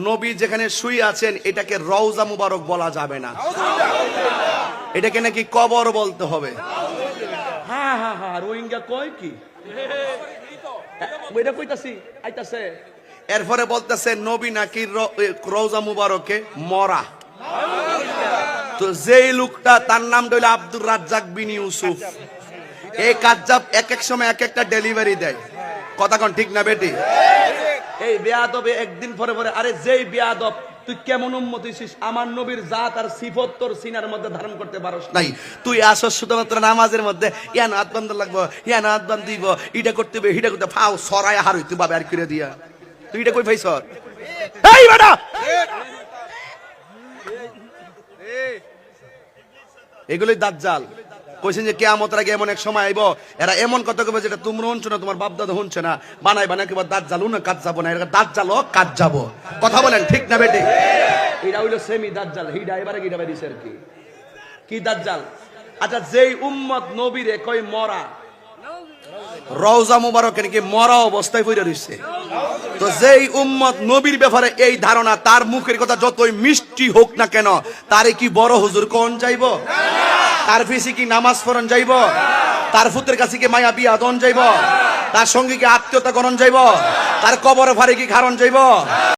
নবী যেখানে শুয়ে আছেন এটাকে রওজা মুবারক বলা যাবে না, এটাকে নাকি কবর বলতে হবে। হ্যাঁ হ্যাঁ হ্যাঁ, রোহিঙ্গা কয় কি ওইটা কইতাছি আইতাছে। এরপরে বলতেছে নবী নাকি রওজা মুবারকে মরা। তো যেই লোকটা তার নাম হইল আব্দুর রাজ্জাক বিন ইউসুফ, এই কাজ্জাব এক এক সময় এক একটা ডেলিভারি দেয়। কথা কোন ঠিক না বেটি? এই বেয়াদবে একদিন পরে পরে, আরে যেই বেয়াদব তুই কেমন উম্মত হইছিস, আমার নবীর জাত আর সিফত তোর সিনার মধ্যে ধারণ করতে পারস নাই, তুই আসস শুধুমাত্র নামাজের মধ্যে ইয়ান হাত বান্ধ লাগবো, ইয়ান হাত বান্ধ দিব, ইটা করতে হবে হিটা করতে, ফাও সরাই হার হইতে বাবা আর করে দিয়া তুই এটা কই পাইছ? এই বেটা এগুলোই দাজ্জাল। কইছেন যে কিয়ামতের আগে এমন এক সময় আইব, এরা এমন কথা কইবে যেটা তোমরা শুনছো না, তোমার বাপ দাদা শুনছে না, বানাই বানাই কিবা দাজ্জালও না কাজ যাব না, এরা দাজ্জাল ও কাজ যাব। কথা বলেন ঠিক না বেটি? এটা হইলো সেমি দাজ্জাল, হিডা এবারে গিডা বাইছে আর কি কি দাজ্জাল। আচ্ছা, যেই উম্মত নবীরে কই মরা, রওজা মুবারকে নাকি মরা অবস্থায় পড়ে রইছে, তো যেই উম্মত নবীর ব্যাপারে এই ধারণা, তার মুখের কথা যতই মিষ্টি হোক না কেন, তারে কি বড় হুজুর কোন যাইব? তার পিছে কি নামাজ পড়ন যাইব? তার ফুতের কাছে কি মায়া বিয়া দন যাইব? তার সঙ্গে কি আত্মীয়তা করণ যাইব? তার কবরে ফারে কি খারণ যাইব?